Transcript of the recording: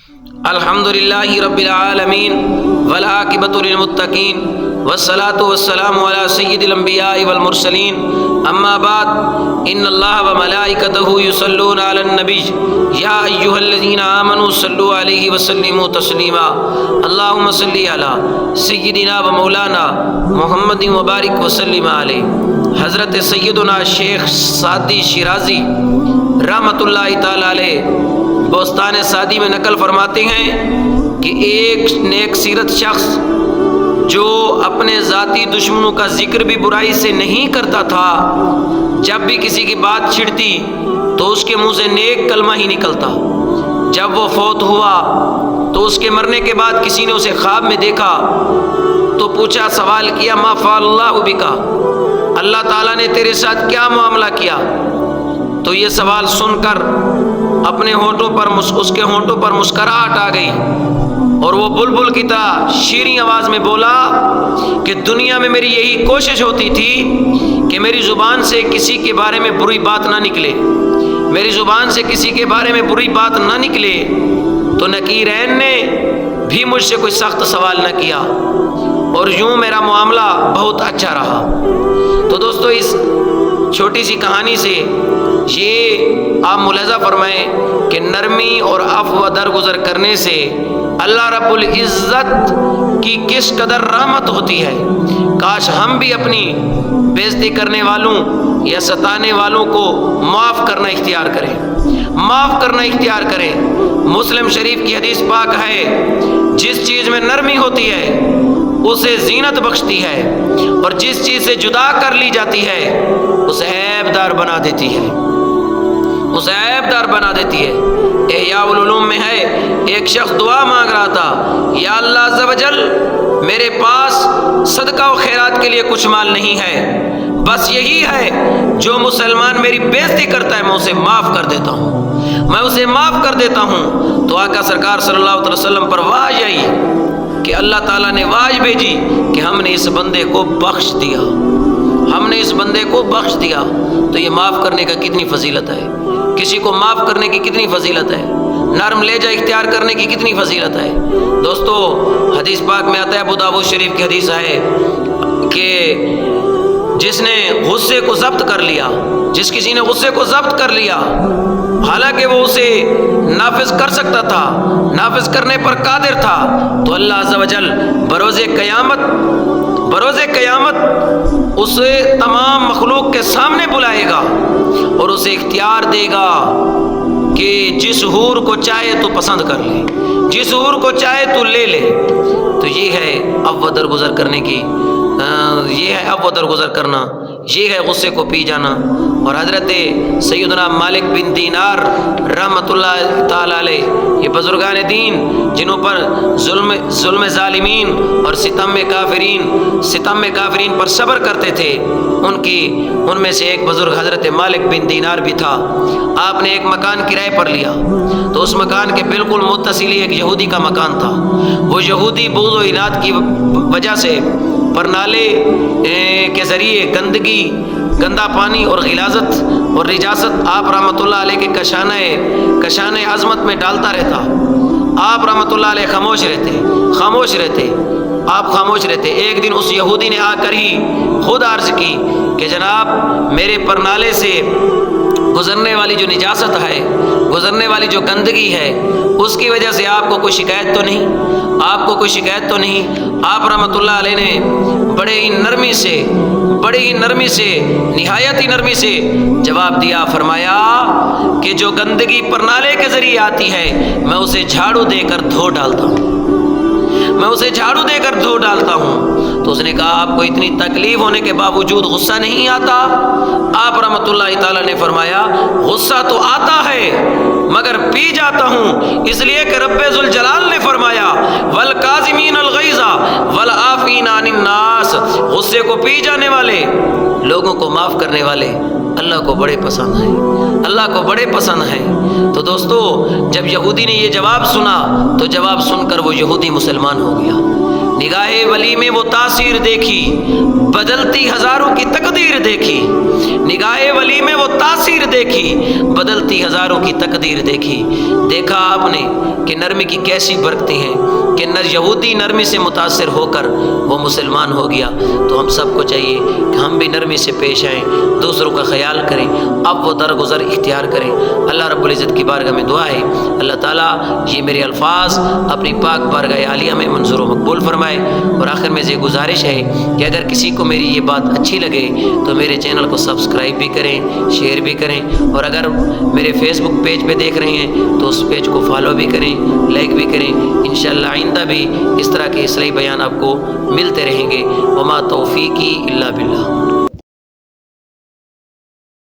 الحمدللہ رب العالمین والعاقبۃ للمتقین والصلاة والسلام علی سید الانبیاء والمرسلین اما بعد ان اللہ وملائکتہ یصلون علی النبی یا ایہا الذین آمنوا صلوا علیہ وسلموا تسلیما اللہم صلی علی سیدنا و مولانا محمد وبارک وسلم علیہ۔ حضرت سیدنا شیخ سعدی شیرازی رحمۃ اللہ تعالی علیہ بوستان سعدی میں نقل فرماتے ہیں کہ ایک نیک سیرت شخص جو اپنے ذاتی دشمنوں کا ذکر بھی برائی سے نہیں کرتا تھا، جب بھی کسی کی بات چھڑتی تو اس کے منہ سے نیک کلمہ ہی نکلتا۔ جب وہ فوت ہوا تو اس کے مرنے کے بعد کسی نے اسے خواب میں دیکھا تو پوچھا، سوال کیا، ما فعل اللہ بکا، اللہ تعالیٰ نے تیرے ساتھ کیا معاملہ کیا؟ تو یہ سوال سن کر اپنے ہونٹوں پر اس کے ہونٹوں پر مسکراہٹ آ گئی اور وہ بلبل کی طرح شیریں آواز میں بولا کہ دنیا میں میری یہی کوشش ہوتی تھی کہ میری زبان سے کسی کے بارے میں بری بات نہ نکلے، میری زبان سے کسی کے بارے میں بری بات نہ نکلے۔ تو نکیرین نے بھی مجھ سے کوئی سخت سوال نہ کیا اور یوں میرا معاملہ بہت اچھا رہا۔ تو دوستو، اس چھوٹی سی کہانی سے یہ آپ ملاحظہ فرمائیں کہ نرمی اور عفو درگزر کرنے سے اللہ رب العزت کی کس قدر رحمت ہوتی ہے۔ کاش ہم بھی اپنی بےعزتی کرنے والوں یا ستانے والوں کو معاف کرنا اختیار کریں، معاف کرنا اختیار کریں۔ مسلم شریف کی حدیث پاک ہے، جس چیز میں نرمی ہوتی ہے اسے زینت بخشتی ہے اور جس چیز سے جدا کر لی جاتی ہے اسے عیب دار بنا دیتی ہے، اسے عیب دار بنا دیتی ہے۔ احیاء العلوم میں ہے، ایک شخص دعا مانگ رہا تھا، یا اللہ عز و جل، میرے پاس صدقہ و خیرات کے لیے کچھ مال نہیں ہے، بس یہی ہے جو مسلمان میری بےعزتی کرتا ہے میں اسے معاف کر دیتا ہوں، میں اسے معاف کر دیتا ہوں۔ تو آقا سرکار صلی اللہ علیہ وسلم پر وحی آئی کہ اللہ تعالیٰ نے وحی بھیجی کہ ہم نے اس بندے کو بخش دیا، ہم نے اس بندے کو بخش دیا۔ تو یہ معاف کرنے کا کتنی فضیلت ہے، کسی کو معاف کرنے کی کتنی فضیلت ہے، نرم لہجہ اختیار کرنے کی کتنی فضیلت ہے۔ دوستو، حدیث پاک میں آتا ہے، ابو داؤد شریف کی حدیث ہے کہ جس نے غصے کو ضبط کر لیا، جس کسی نے غصے کو ضبط کر لیا، حالانکہ وہ اسے نافذ کر سکتا تھا، نافذ کرنے پر قادر تھا، تو اللہ عز و جل بروز قیامت اسے تمام مخلوق کے سامنے بلائے گا اور اسے اختیار دے گا کہ جس حور کو چاہے تو پسند کر لے، جس حور کو چاہے تو لے لے۔ تو یہ ہے عفو درگزر کرنے کی، یہ ہے عفو درگزر کرنا، یہ ہے غصے کو پی جانا۔ اور حضرت سیدنا مالک بن دینار رحمۃ اللہ تعالی علیہ، یہ بزرگان دین جنہوں پر ظلم ظالمین اور ستم کافرین پر صبر کرتے تھے، ان میں سے ایک بزرگ حضرت مالک بن دینار بھی تھا۔ آپ نے ایک مکان کرائے پر لیا تو اس مکان کے بالکل متصل ہی ایک یہودی کا مکان تھا۔ وہ یہودی بغض و عناد کی وجہ سے پرنالے کے ذریعے گندا پانی اور غلاظت اور نجاست آپ رحمۃ اللہ علیہ کے کشانہ عظمت میں ڈالتا رہتا۔ آپ رحمۃ اللہ علیہ خاموش رہتے، آپ خاموش رہتے۔ ایک دن اس یہودی نے آ کر ہی خود عرض کی کہ جناب، میرے پرنالے سے گزرنے والی جو نجاست ہے، گزرنے والی جو گندگی ہے، اس کی وجہ سے آپ کو کوئی شکایت تو نہیں، آپ کو کوئی شکایت تو نہیں؟ آپ رحمۃ اللہ علیہ نے بڑے ہی نرمی سے نہایت ہی نرمی سے جواب دیا، فرمایا کہ جو گندگی پرنالے کے ذریعے آتی ہے میں اسے جھاڑو دے کر دھو ڈالتا ہوں، تو اس نے کہا، آپ کو اتنی تکلیف ہونے کے باوجود غصہ نہیں آتا؟ آپ رحمۃ اللہ تعالیٰ نے فرمایا، غصہ تو آتا ہے مگر پی جاتا ہوں، اس لیے کہ رب ذوالجلال نے فرمایا، والکاظمین الغیظ والعافین عن الناس، غصے کو پی جانے والے، لوگوں کو معاف کرنے والے اللہ کو بڑے پسند ہیں، اللہ کو بڑے پسند ہیں۔ تو دوستو، جب یہودی نے یہ جواب سنا تو جواب سن کر وہ یہودی مسلمان ہو گیا۔ نگاہ ولی میں وہ تاثیر دیکھی، بدلتی ہزاروں کی تقدیر دیکھی۔ نگاہ ولی میں وہ تاثیر دیکھی، بدلتی ہزاروں کی تقدیر دیکھی۔ دیکھا آپ نے کہ نرمی کی کیسی برکتیں ہیں کہ یہودی نرمی سے متاثر ہو کر وہ مسلمان ہو گیا۔ تو ہم سب کو چاہیے کہ ہم بھی نرمی سے پیش آئیں، دوسروں کا خیال کریں، اب وہ درگزر اختیار کریں۔ اللہ رب العزت کی بارگاہ میں دعا ہے اللہ تعالیٰ یہ میرے الفاظ اپنی پاک بارگاہ عالیہ میں منظور و مقبول فرمائے۔ اور آخر میں یہ گزارش ہے کہ اگر کسی کو میری یہ بات اچھی لگے تو میرے چینل کو سبسکرائب بھی کریں، شیئر بھی کریں، اور اگر میرے فیس بک پیج پہ دیکھ رہے ہیں تو اس پیج کو فالو بھی کریں، لائک بھی کریں۔ انشاءاللہ آئندہ بھی اس طرح کے اصلاحی بیان آپ کو ملتے رہیں گے۔ وما توفیقی الا باللہ۔